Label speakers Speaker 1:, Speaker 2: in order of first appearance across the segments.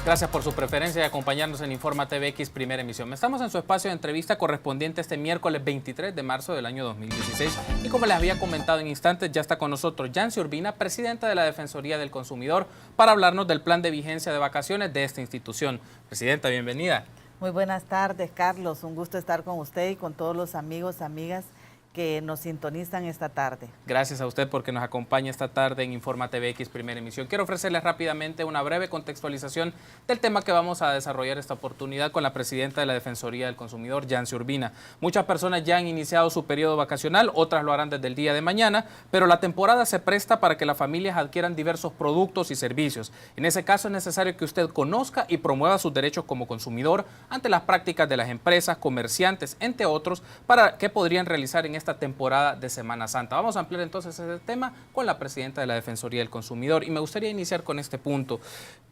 Speaker 1: Gracias por su preferencia de acompañarnos en Informa TVX Primera Emisión. Estamos en su espacio de entrevista correspondiente este miércoles 23 de marzo del año 2016. Y como les había comentado en instantes, ya está con nosotros Yancy Urbina, presidenta de la Defensoría del Consumidor, para hablarnos del plan de vigencia de vacaciones de esta institución. Presidenta, bienvenida.
Speaker 2: Muy buenas tardes, Carlos. Un gusto estar con usted y con todos los amigos, amigas que nos sintonizan esta tarde.
Speaker 1: Gracias a usted porque nos acompaña esta tarde en Informa TVX Primera Emisión. Quiero ofrecerles rápidamente una breve contextualización del tema que vamos a desarrollar esta oportunidad con la presidenta de la Defensoría del Consumidor, Yancy Urbina. Muchas personas ya han iniciado su periodo vacacional, otras lo harán desde el día de mañana, pero la temporada se presta para que las familias adquieran diversos productos y servicios. En ese caso es necesario que usted conozca y promueva sus derechos como consumidor ante las prácticas de las empresas, comerciantes, entre otros, para que podrían realizar en esta temporada de Semana Santa. Vamos a ampliar entonces ese tema con la presidenta de la Defensoría del Consumidor y me gustaría iniciar con este punto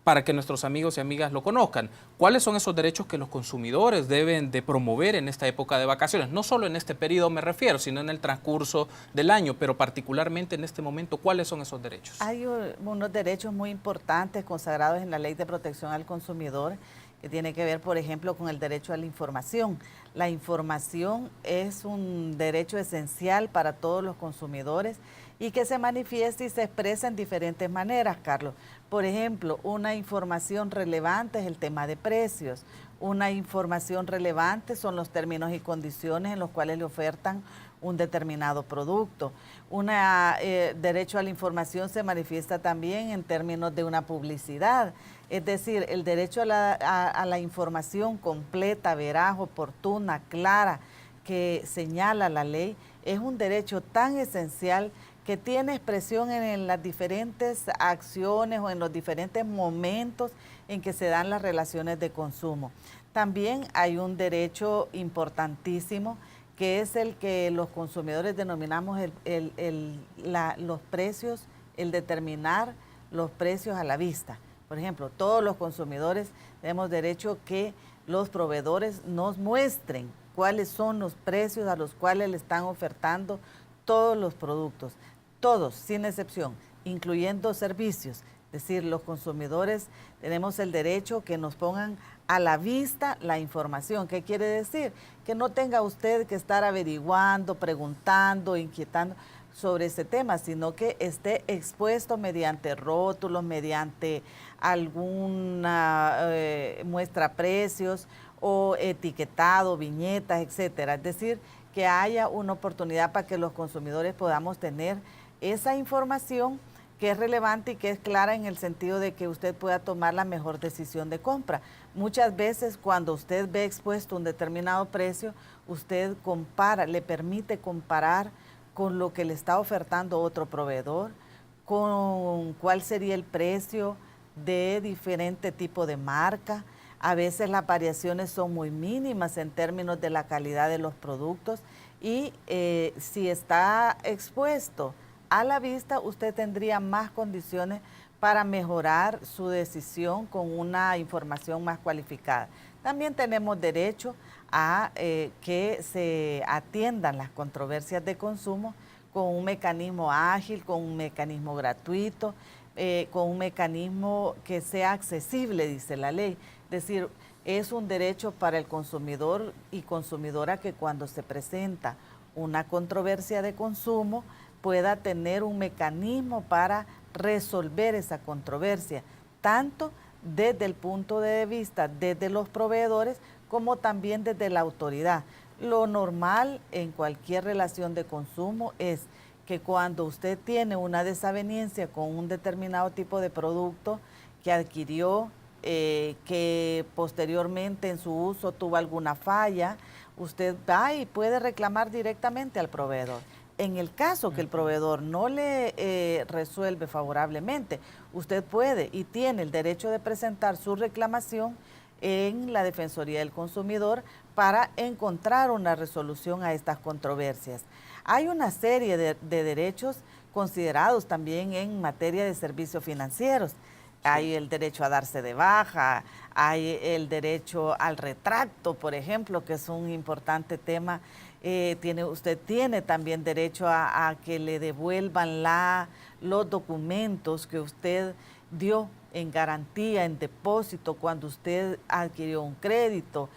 Speaker 1: para que nuestros amigos y amigas lo conozcan. ¿Cuáles son esos derechos que los consumidores deben de promover en esta época de vacaciones? No solo en este periodo me refiero, sino en el transcurso del año, pero particularmente en este momento, ¿cuáles son esos derechos?
Speaker 2: Hay unos derechos muy importantes consagrados en la Ley de Protección al Consumidor, que tiene que ver, por ejemplo, con el derecho a la información. La información es un derecho esencial para todos los consumidores y que se manifiesta y se expresa en diferentes maneras, Carlos. Por ejemplo, una información relevante es el tema de precios. Una información relevante son los términos y condiciones en los cuales le ofertan un determinado producto. Un derecho a la información se manifiesta también en términos de una publicidad, es decir, el derecho a la información completa, veraz, oportuna, clara, que señala la ley, es un derecho tan esencial que tiene expresión en las diferentes acciones o en los diferentes momentos en que se dan las relaciones de consumo. También hay un derecho importantísimo que es el que los consumidores denominamos los precios, el determinar los precios a la vista. Por ejemplo, todos los consumidores tenemos derecho que los proveedores nos muestren cuáles son los precios a los cuales le están ofertando todos los productos, todos, sin excepción, incluyendo servicios. Es decir, los consumidores tenemos el derecho que nos pongan a la vista la información. ¿Qué quiere decir? Que no tenga usted que estar averiguando, preguntando, inquietando sobre ese tema, sino que esté expuesto mediante rótulos, mediante alguna muestra precios o etiquetado, viñetas, etcétera. Es decir, que haya una oportunidad para que los consumidores podamos tener esa información que es relevante y que es clara en el sentido de que usted pueda tomar la mejor decisión de compra. Muchas veces cuando usted ve expuesto un determinado precio, usted compara, le permite comparar con lo que le está ofertando otro proveedor, con cuál sería el precio de diferente tipo de marca. A veces las variaciones son muy mínimas en términos de la calidad de los productos y si está expuesto a la vista, usted tendría más condiciones para mejorar su decisión con una información más cualificada. También tenemos derecho a que se atiendan las controversias de consumo con un mecanismo ágil, con un mecanismo gratuito, con un mecanismo que sea accesible, dice la ley. Es decir, es un derecho para el consumidor y consumidora que cuando se presenta una controversia de consumo pueda tener un mecanismo para resolver esa controversia, tanto desde el punto de vista desde los proveedores como también desde la autoridad. Lo normal en cualquier relación de consumo es que cuando usted tiene una desaveniencia con un determinado tipo de producto que adquirió, que posteriormente en su uso tuvo alguna falla, usted va y puede reclamar directamente al proveedor. En el caso que el proveedor no le resuelve favorablemente, usted puede y tiene el derecho de presentar su reclamación en la Defensoría del Consumidor para encontrar una resolución a estas controversias. Hay una serie de derechos considerados también en materia de servicios financieros. Hay el derecho a darse de baja, hay el derecho al retracto, por ejemplo, que es un importante tema. Usted tiene también derecho a que le devuelvan los documentos que usted dio en garantía, en depósito, cuando usted adquirió un crédito.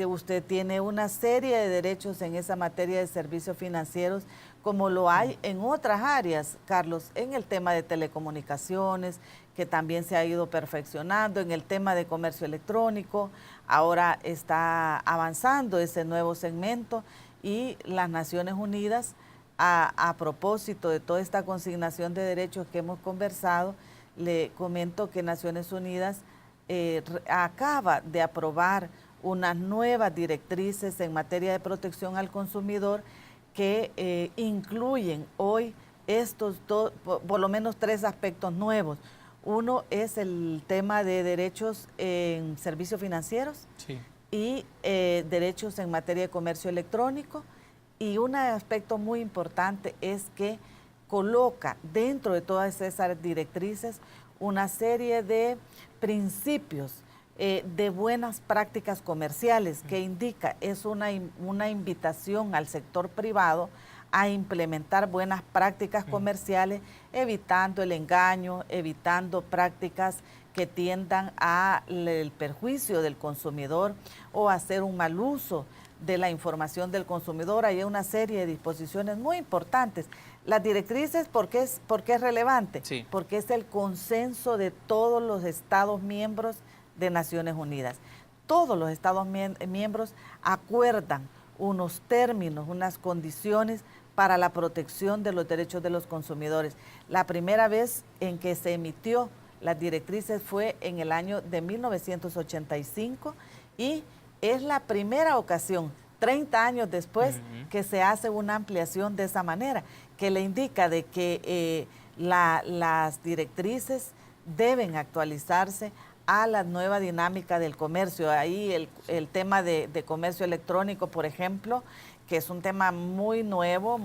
Speaker 2: Usted tiene una serie de derechos en esa materia de servicios financieros, como lo hay en otras áreas, Carlos, en el tema de telecomunicaciones, que también se ha ido perfeccionando, en el tema de comercio electrónico, ahora está avanzando ese nuevo segmento y las Naciones Unidas, a propósito de toda esta consignación de derechos que hemos conversado, le comento que Naciones Unidas acaba de aprobar unas nuevas directrices en materia de protección al consumidor que incluyen hoy estos dos, por lo menos 3 aspectos nuevos. Uno es el tema de derechos en servicios financieros, sí, y derechos en materia de comercio electrónico. Y un aspecto muy importante es que coloca dentro de todas esas directrices una serie de principios de buenas prácticas comerciales, que indica, es una invitación al sector privado a implementar buenas prácticas comerciales, evitando el engaño, evitando prácticas que tiendan al perjuicio del consumidor o hacer un mal uso de la información del consumidor. Hay una serie de disposiciones muy importantes. Las directrices, ¿por qué es relevante? Sí. Porque es el consenso de todos los Estados miembros de Naciones Unidas. Todos los Estados miembros acuerdan unos términos, unas condiciones para la protección de los derechos de los consumidores. La primera vez en que se emitió las directrices fue en el año de 1985 y es la primera ocasión, 30 años después, que se hace una ampliación de esa manera, que le indica de que las directrices deben actualizarse a la nueva dinámica del comercio. Ahí el tema de comercio electrónico, por ejemplo, que es un tema muy nuevo,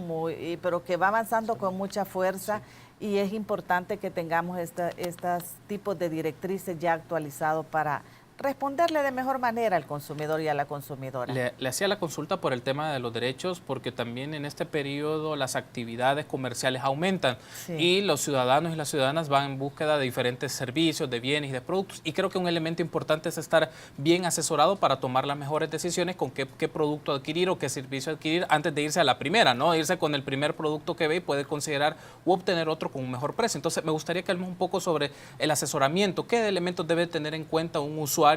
Speaker 2: pero que va avanzando con mucha fuerza, y es importante que tengamos estos tipos de directrices ya actualizados para responderle de mejor manera al consumidor y a la consumidora.
Speaker 1: Le hacía la consulta por el tema de los derechos, porque también en este periodo las actividades comerciales aumentan, sí, y los ciudadanos y las ciudadanas van en búsqueda de diferentes servicios, de bienes y de productos, y creo que un elemento importante es estar bien asesorado para tomar las mejores decisiones con qué producto adquirir o qué servicio adquirir antes de irse a la primera, ¿no? Irse con el primer producto que ve y puede considerar u obtener otro con un mejor precio. Entonces me gustaría que hablemos un poco sobre el asesoramiento. ¿Qué elementos debe tener en cuenta un usuario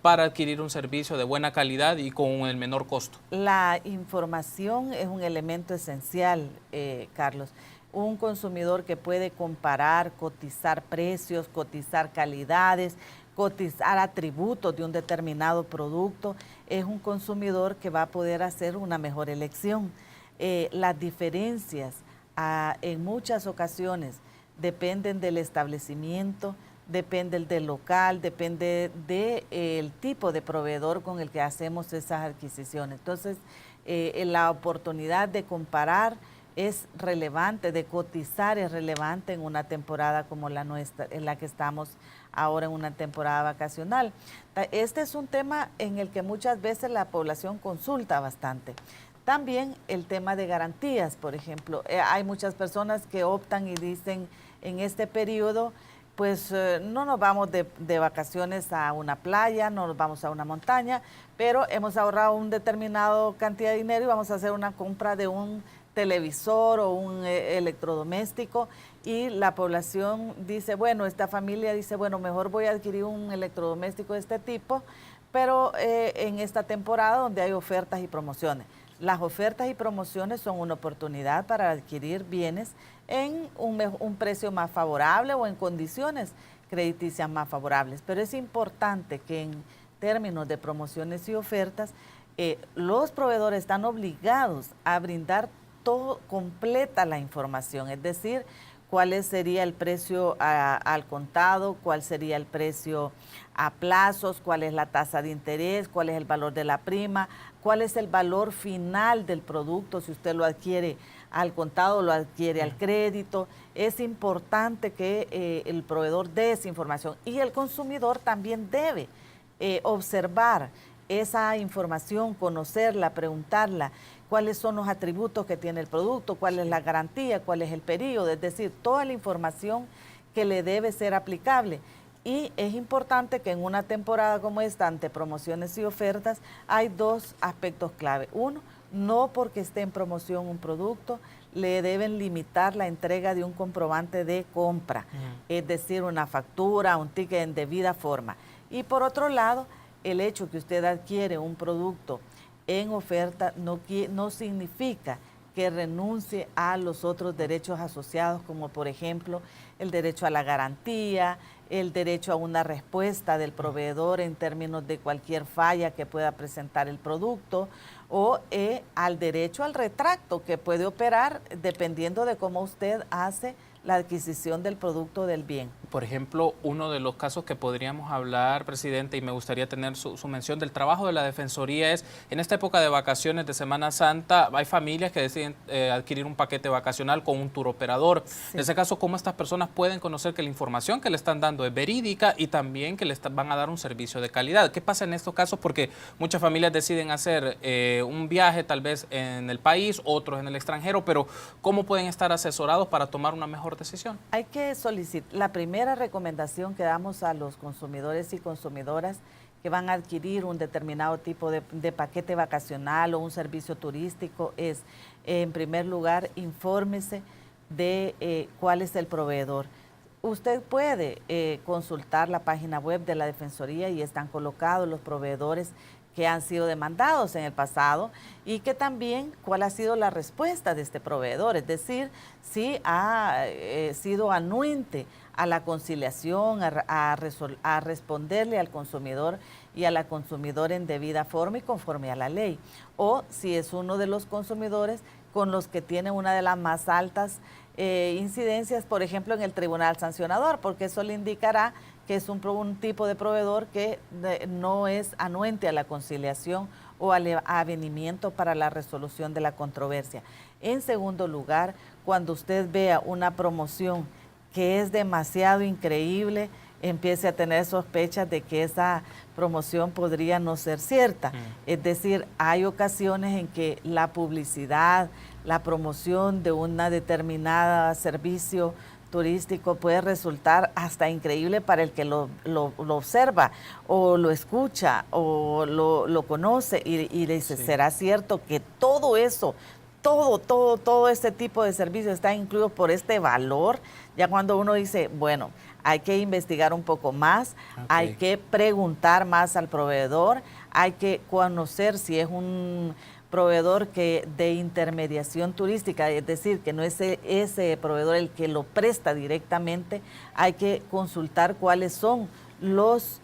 Speaker 1: para adquirir un servicio de buena calidad y con el menor costo?
Speaker 2: La información es un elemento esencial, Carlos. Un consumidor que puede comparar, cotizar precios, cotizar calidades, cotizar atributos de un determinado producto, es un consumidor que va a poder hacer una mejor elección. Las diferencias en muchas ocasiones dependen del establecimiento, depende del local, depende del tipo de proveedor con el que hacemos esas adquisiciones. Entonces, la oportunidad de comparar es relevante, de cotizar es relevante en una temporada como la nuestra, en la que estamos ahora, en una temporada vacacional. Este es un tema en el que muchas veces la población consulta bastante. También el tema de garantías, por ejemplo. Hay muchas personas que optan y dicen, en este periodo, pues no nos vamos de vacaciones a una playa, no nos vamos a una montaña, pero hemos ahorrado una determinada cantidad de dinero y vamos a hacer una compra de un televisor o un electrodoméstico, y la población dice, bueno, esta familia dice, bueno, mejor voy a adquirir un electrodoméstico de este tipo, pero en esta temporada donde hay ofertas y promociones. Las ofertas y promociones son una oportunidad para adquirir bienes en un precio más favorable o en condiciones crediticias más favorables. Pero es importante que en términos de promociones y ofertas, los proveedores están obligados a brindar completa la información, es decir, cuál sería el precio al contado, cuál sería el precio a plazos, cuál es la tasa de interés, cuál es el valor de la prima, cuál es el valor final del producto, si usted lo adquiere al contado o lo adquiere al crédito. Es importante que el proveedor dé esa información, y el consumidor también debe observar esa información, conocerla, preguntarla, cuáles son los atributos que tiene el producto, cuál es la garantía, cuál es el periodo, es decir, toda la información que le debe ser aplicable. Y es importante que en una temporada como esta, ante promociones y ofertas, hay dos aspectos clave. Uno, no porque esté en promoción un producto, le deben limitar la entrega de un comprobante de compra, es decir, una factura, un ticket en debida forma. Y por otro lado, el hecho que usted adquiere un producto en oferta no significa que renuncie a los otros derechos asociados, como por ejemplo el derecho a la garantía, el derecho a una respuesta del proveedor en términos de cualquier falla que pueda presentar el producto, o al derecho al retracto que puede operar dependiendo de cómo usted hace la adquisición del producto del bien.
Speaker 1: Por ejemplo, uno de los casos que podríamos hablar, presidente, y me gustaría tener su mención del trabajo de la Defensoría es, en esta época de vacaciones de Semana Santa, hay familias que deciden adquirir un paquete vacacional con un tour operador. Sí. En ese caso, ¿cómo estas personas pueden conocer que la información que le están dando es verídica y también que van a dar un servicio de calidad? ¿Qué pasa en estos casos? Porque muchas familias deciden hacer un viaje tal vez en el país, otros en el extranjero, pero ¿cómo pueden estar asesorados para tomar una mejor decisión?
Speaker 2: Hay que solicitar, la primera recomendación que damos a los consumidores y consumidoras que van a adquirir un determinado tipo de paquete vacacional o un servicio turístico es, en primer lugar, infórmese de cuál es el proveedor. Usted puede consultar la página web de la Defensoría y están colocados los proveedores que han sido demandados en el pasado y que también cuál ha sido la respuesta de este proveedor, es decir, si ha sido anuente a la conciliación, a responderle al consumidor y a la consumidora en debida forma y conforme a la ley, o si es uno de los consumidores con los que tiene una de las más altas incidencias, por ejemplo, en el tribunal sancionador, porque eso le indicará que es un tipo de proveedor que no es anuente a la conciliación o al avenimiento para la resolución de la controversia. En segundo lugar, cuando usted vea una promoción que es demasiado increíble, empiece a tener sospechas de que esa promoción podría no ser cierta. Es decir, hay ocasiones en que la publicidad, la promoción de una determinada servicio turístico puede resultar hasta increíble para el que lo observa o lo escucha o lo conoce y le dice, sí, ¿será cierto que todo eso, todo este tipo de servicios está incluido por este valor? Ya cuando uno dice, bueno, hay que investigar un poco más, hay que preguntar más al proveedor, hay que conocer si es un proveedor de intermediación turística, es decir, que no es ese proveedor el que lo presta directamente, hay que consultar cuáles son los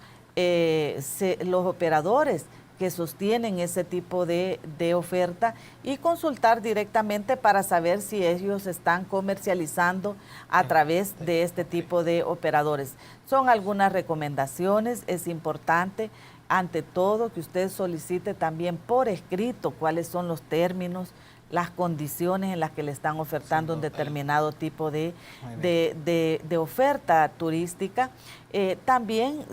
Speaker 2: operadores que sostienen ese tipo de oferta y consultar directamente para saber si ellos están comercializando a través de este tipo de operadores. Son algunas recomendaciones, es importante ante todo que usted solicite también por escrito cuáles son los términos, las condiciones en las que le están ofertando un determinado tipo de oferta turística. También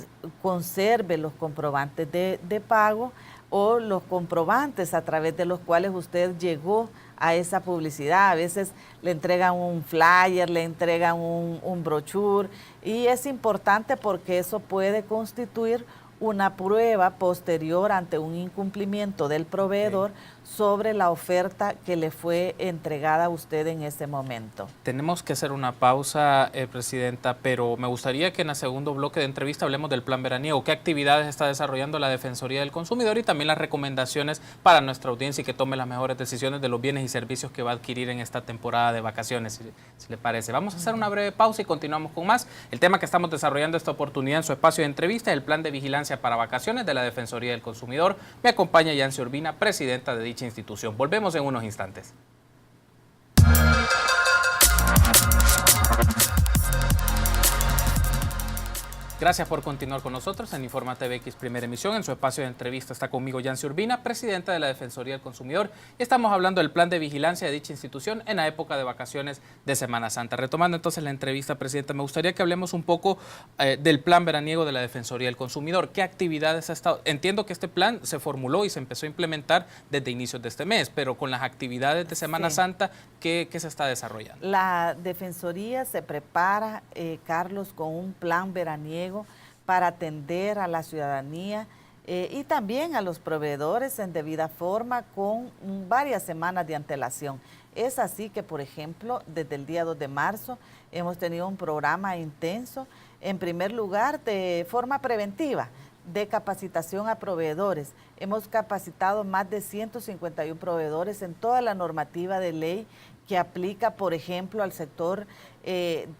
Speaker 2: conserve los comprobantes de pago o los comprobantes a través de los cuales usted llegó a esa publicidad. A veces le entregan un flyer, le entregan un brochure y es importante porque eso puede constituir una prueba posterior ante un incumplimiento del proveedor sobre la oferta que le fue entregada a usted en ese momento.
Speaker 1: Tenemos que hacer una pausa, Presidenta, pero me gustaría que en el segundo bloque de entrevista hablemos del plan veraniego. ¿Qué actividades está desarrollando la Defensoría del Consumidor? Y también las recomendaciones para nuestra audiencia y que tome las mejores decisiones de los bienes y servicios que va a adquirir en esta temporada de vacaciones, si le parece. Vamos a hacer una breve pausa y continuamos con más. El tema que estamos desarrollando esta oportunidad en su espacio de entrevista es el plan de vigilancia para vacaciones de la Defensoría del Consumidor. Me acompaña Yancy Urbina, presidenta de dicha institución. Volvemos en unos instantes. Gracias por continuar con nosotros en Infórmate BX Primera Emisión. En su espacio de entrevista está conmigo Yancy Urbina, presidenta de la Defensoría del Consumidor. Y estamos hablando del plan de vigilancia de dicha institución en la época de vacaciones de Semana Santa. Retomando entonces la entrevista, presidenta, me gustaría que hablemos un poco del plan veraniego de la Defensoría del Consumidor. ¿Qué actividades ha estado? Entiendo que este plan se formuló y se empezó a implementar desde inicios de este mes, pero con las actividades de Semana Santa, ¿qué se está desarrollando?
Speaker 2: La Defensoría se prepara, Carlos, con un plan veraniego para atender a la ciudadanía y también a los proveedores en debida forma con varias semanas de antelación. Es así que, por ejemplo, desde el día 2 de marzo hemos tenido un programa intenso, en primer lugar, de forma preventiva, de capacitación a proveedores. Hemos capacitado más de 151 proveedores en toda la normativa de ley que aplica, por ejemplo, al sector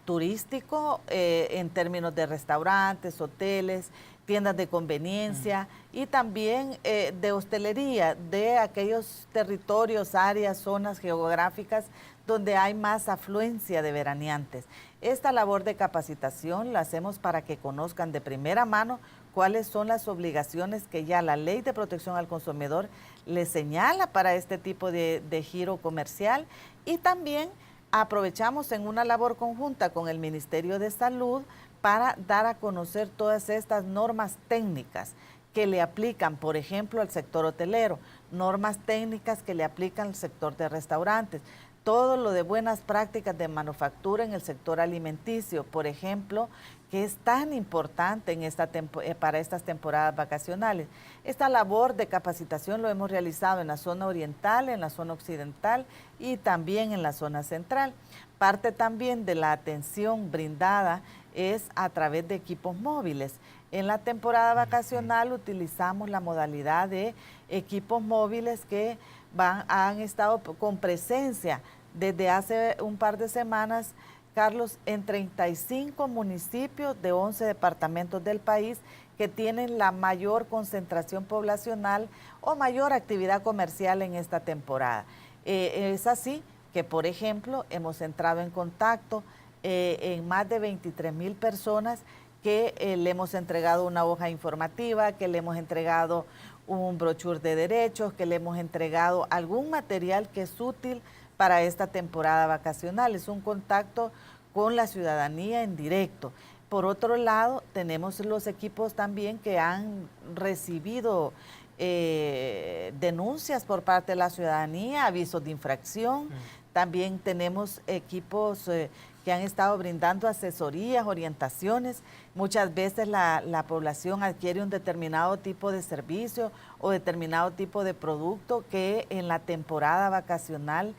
Speaker 2: turístico en términos de restaurantes, hoteles, tiendas de conveniencia y también de hostelería, de aquellos territorios, áreas, zonas geográficas donde hay más afluencia de veraneantes. Esta labor de capacitación la hacemos para que conozcan de primera mano cuáles son las obligaciones que ya la Ley de Protección al Consumidor les señala para este tipo de giro comercial, y también aprovechamos en una labor conjunta con el Ministerio de Salud para dar a conocer todas estas normas técnicas que le aplican, por ejemplo, al sector hotelero, normas técnicas que le aplican al sector de restaurantes, todo lo de buenas prácticas de manufactura en el sector alimenticio, por ejemplo, que es tan importante en para estas temporadas vacacionales. Esta labor de capacitación lo hemos realizado en la zona oriental, en la zona occidental y también en la zona central. Parte también de la atención brindada es a través de equipos móviles. En la temporada vacacional utilizamos la modalidad de equipos móviles que han estado con presencia desde hace un par de semanas, Carlos, en 35 municipios de 11 departamentos del país que tienen la mayor concentración poblacional o mayor actividad comercial en esta temporada. Es así que, por ejemplo, hemos entrado en contacto en más de 23,000 personas que le hemos entregado una hoja informativa, que le hemos entregado un brochure de derechos, que le hemos entregado algún material que es útil para esta temporada vacacional. Es un contacto con la ciudadanía en directo. Por otro lado, tenemos los equipos también que han recibido denuncias por parte de la ciudadanía, avisos de infracción. También tenemos equipos que han estado brindando asesorías, orientaciones. Muchas veces la población adquiere un determinado tipo de servicio o determinado tipo de producto que en la temporada vacacional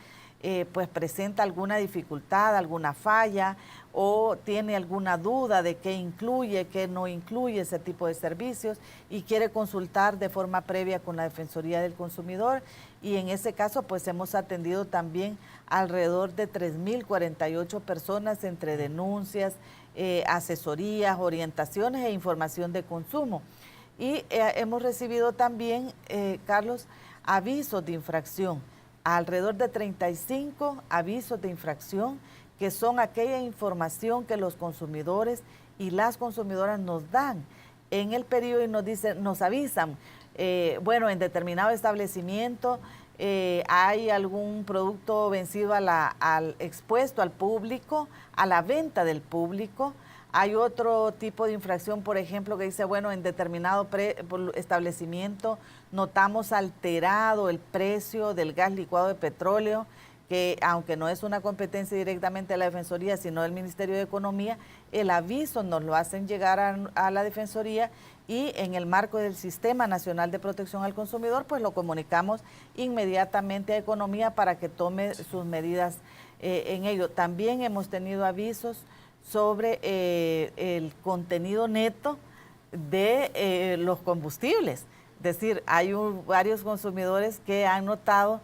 Speaker 2: pues presenta alguna dificultad, alguna falla o tiene alguna duda de qué incluye, qué no incluye ese tipo de servicios y quiere consultar de forma previa con la Defensoría del Consumidor, y en ese caso pues hemos atendido también alrededor de 3,048 personas entre denuncias, asesorías, orientaciones e información de consumo. Y hemos recibido también, Carlos, avisos de infracción, alrededor de 35 avisos de infracción, que son aquella información que los consumidores y las consumidoras nos dan en el periodo y nos dicen, nos avisan, bueno, en determinado establecimiento hay algún producto vencido expuesto al público, a la venta del público. Hay otro tipo de infracción, por ejemplo, que dice, bueno, en determinado establecimiento notamos alterado el precio del gas licuado de petróleo, que aunque no es una competencia directamente de la Defensoría, sino del Ministerio de Economía, el aviso nos lo hacen llegar a la Defensoría y en el marco del Sistema Nacional de Protección al Consumidor, pues lo comunicamos inmediatamente a Economía para que tome sus medidas en ello. También hemos tenido avisos sobre el contenido neto de los combustibles. Es decir, hay varios consumidores que han notado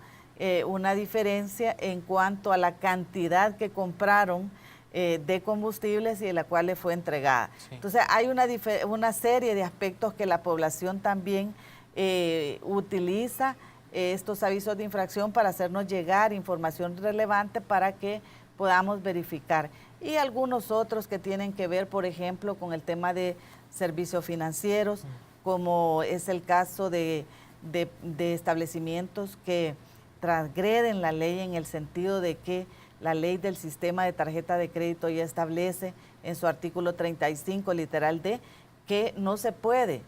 Speaker 2: una diferencia en cuanto a la cantidad que compraron de combustibles y de la cual le fue entregada. Sí. Entonces hay una serie de aspectos que la población también utiliza estos avisos de infracción para hacernos llegar información relevante para que podamos verificar. y algunos otros que tienen que ver, por ejemplo, con el tema de servicios financieros, como es el caso de establecimientos que transgreden la ley en el sentido de que la ley del sistema de tarjeta de crédito ya establece en su artículo 35, literal D, que no se puede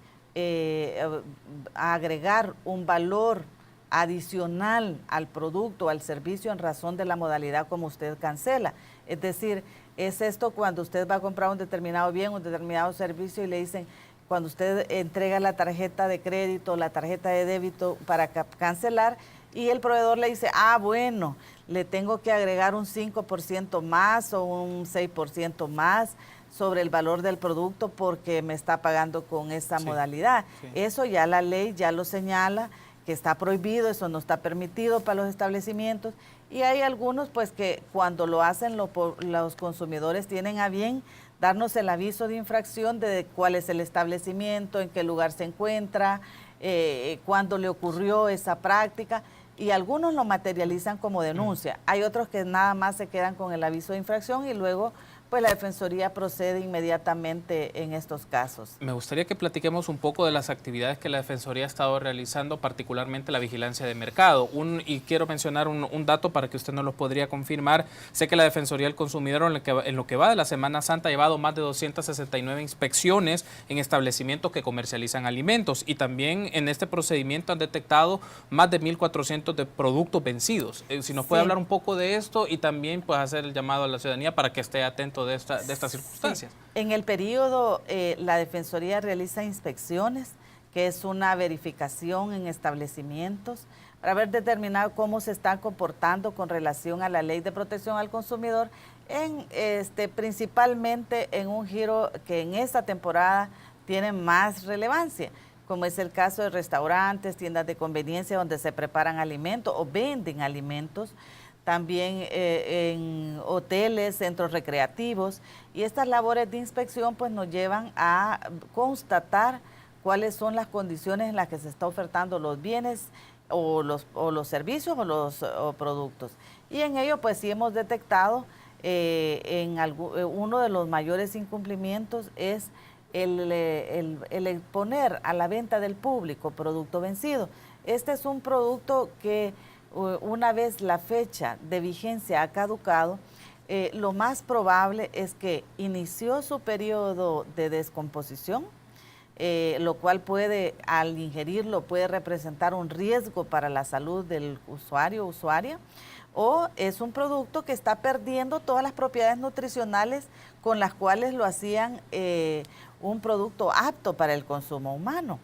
Speaker 2: agregar un valor adicional al producto, al servicio en razón de la modalidad como usted cancela. Es decir, es esto cuando usted va a comprar un determinado bien, un determinado servicio y le dicen, cuando usted entrega la tarjeta de crédito, la tarjeta de débito para cancelar, y el proveedor le dice, bueno, le tengo que agregar un 5% más o un 6% más sobre el valor del producto porque me está pagando con esa modalidad. Sí. Eso ya la ley ya lo señala, que está prohibido, eso no está permitido para los establecimientos, y hay algunos pues que cuando lo hacen los consumidores tienen a bien darnos el aviso de infracción de cuál es el establecimiento, en qué lugar se encuentra, cuándo le ocurrió esa práctica, y algunos lo materializan como denuncia. Hay otros que nada más se quedan con el aviso de infracción y luego pues la Defensoría procede inmediatamente en estos casos.
Speaker 1: Me gustaría que platiquemos un poco de las actividades que la Defensoría ha estado realizando, particularmente la vigilancia de mercado. Y quiero mencionar un dato para que usted nos lo podría confirmar. Sé que la Defensoría del Consumidor en lo que va de la Semana Santa ha llevado más de 269 inspecciones en establecimientos que comercializan alimentos, y también en este procedimiento han detectado más de 1.400 de productos vencidos. Si nos puede hablar un poco de esto y también pues hacer el llamado a la ciudadanía para que esté atento de estas circunstancias.
Speaker 2: Sí. En el periodo, la Defensoría realiza inspecciones, que es una verificación en establecimientos, para haber determinado cómo se están comportando con relación a la Ley de Protección al Consumidor, principalmente en un giro que en esta temporada tiene más relevancia, como es el caso de restaurantes, tiendas de conveniencia donde se preparan alimentos o venden alimentos, también en hoteles, centros recreativos, y estas labores de inspección pues nos llevan a constatar cuáles son las condiciones en las que se está ofertando los bienes o los servicios o los productos. Y en ello pues sí hemos detectado uno de los mayores incumplimientos es el poner a la venta del público producto vencido. Este es un producto que una vez la fecha de vigencia ha caducado, lo más probable es que inició su periodo de descomposición, lo cual puede, al ingerirlo, puede representar un riesgo para la salud del usuario o usuaria, o es un producto que está perdiendo todas las propiedades nutricionales con las cuales lo hacían un producto apto para el consumo humano.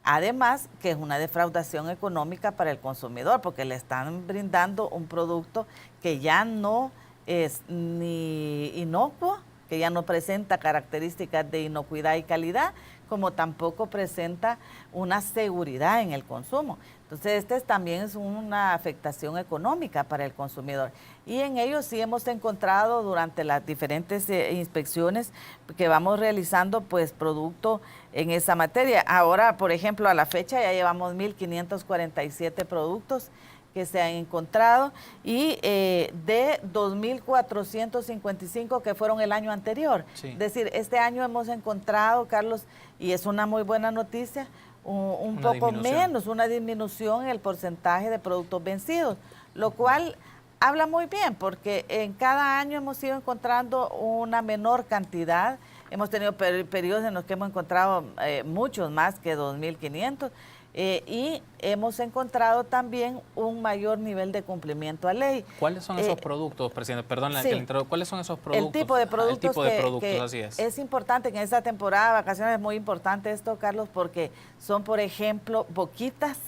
Speaker 2: Además, que es una defraudación económica para el consumidor, porque le están brindando un producto que ya no es ni inocuo, que ya no presenta características de inocuidad y calidad, como tampoco presenta una seguridad en el consumo. Entonces, también es una afectación económica para el consumidor. Y en ello sí hemos encontrado durante las diferentes inspecciones que vamos realizando, pues, producto en esa materia. Ahora, por ejemplo, a la fecha ya llevamos 1.547 productos que se han encontrado y de 2.455 que fueron el año anterior. Sí. Es decir, este año hemos encontrado, Carlos, y es una muy buena noticia, un poco menos, una disminución en el porcentaje de productos vencidos, lo cual habla muy bien porque en cada año hemos ido encontrando una menor cantidad. Hemos tenido periodos en los que hemos encontrado muchos más que 2.500 y hemos encontrado también un mayor nivel de cumplimiento a ley.
Speaker 1: ¿Cuáles son esos productos, presidente? Perdón, sí, ¿cuáles son esos productos?
Speaker 2: El tipo de productos,
Speaker 1: el tipo de productos, así es.
Speaker 2: Es importante que en esta temporada de vacaciones es muy importante esto, Carlos, porque son, por ejemplo, boquitas,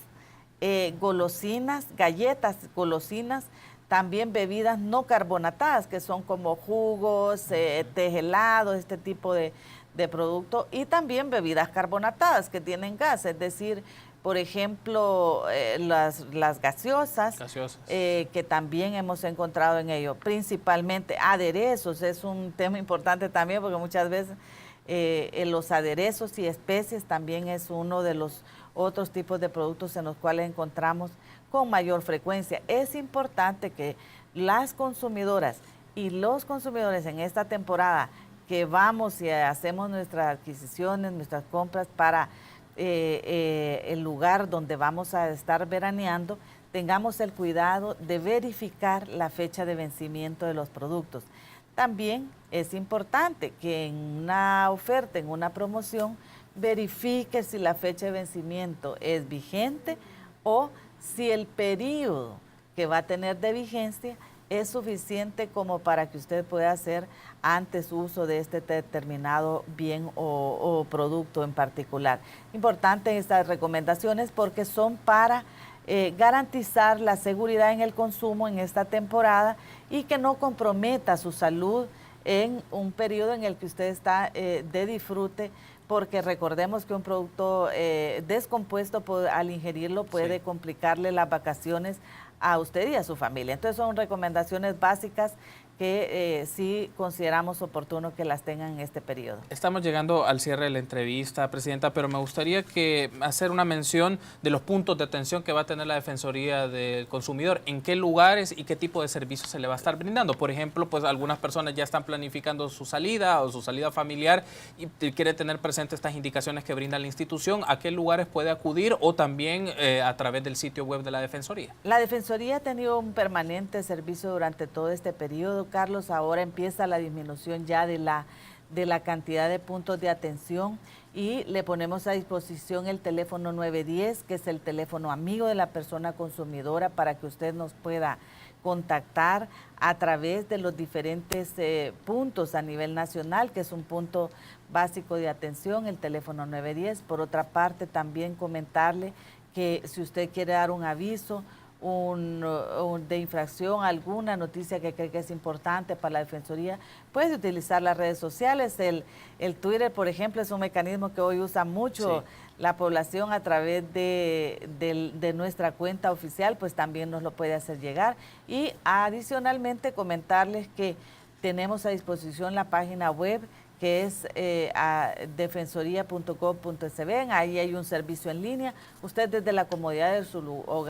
Speaker 2: golosinas, galletas, golosinas, también bebidas no carbonatadas, que son como jugos, té helados, este tipo de producto, y también bebidas carbonatadas que tienen gas, es decir, por ejemplo, las gaseosas. Que también hemos encontrado en ello, principalmente aderezos, es un tema importante también porque muchas veces los aderezos y especies también es uno de los otros tipos de productos en los cuales encontramos con mayor frecuencia. Es importante que las consumidoras y los consumidores en esta temporada que vamos y hacemos nuestras adquisiciones, nuestras compras para el lugar donde vamos a estar veraneando, tengamos el cuidado de verificar la fecha de vencimiento de los productos. También es importante que en una oferta, en una promoción, verifique si la fecha de vencimiento es vigente o si el periodo que va a tener de vigencia es suficiente como para que usted pueda hacer antes uso de este determinado bien o producto en particular. Importante estas recomendaciones porque son para garantizar la seguridad en el consumo en esta temporada y que no comprometa su salud en un periodo en el que usted está de disfrute, porque recordemos que un producto descompuesto al ingerirlo puede complicarle las vacaciones a usted y a su familia. Entonces son recomendaciones básicas que sí consideramos oportuno que las tengan en este periodo.
Speaker 1: Estamos llegando al cierre de la entrevista, Presidenta, pero me gustaría hacer una mención de los puntos de atención que va a tener la Defensoría del Consumidor, en qué lugares y qué tipo de servicios se le va a estar brindando. Por ejemplo, pues algunas personas ya están planificando su salida o su salida familiar y quiere tener presente estas indicaciones que brinda la institución, ¿a qué lugares puede acudir o también a través del sitio web de la Defensoría?
Speaker 2: La Defensoría ha tenido un permanente servicio durante todo este periodo, Carlos. Ahora empieza la disminución ya de la cantidad de puntos de atención y le ponemos a disposición el teléfono 910, que es el teléfono amigo de la persona consumidora, para que usted nos pueda contactar a través de los diferentes puntos a nivel nacional, que es un punto básico de atención, el teléfono 910. Por otra parte, también comentarle que si usted quiere dar un aviso de infracción, alguna noticia que cree que es importante para la Defensoría, puede utilizar las redes sociales. El Twitter, por ejemplo, es un mecanismo que hoy usa mucho la población a través de nuestra cuenta oficial, pues también nos lo puede hacer llegar. Y adicionalmente comentarles que tenemos a disposición la página web, que es defensoría.gov.sb. Ahí hay un servicio en línea. Usted desde la comodidad de su hogar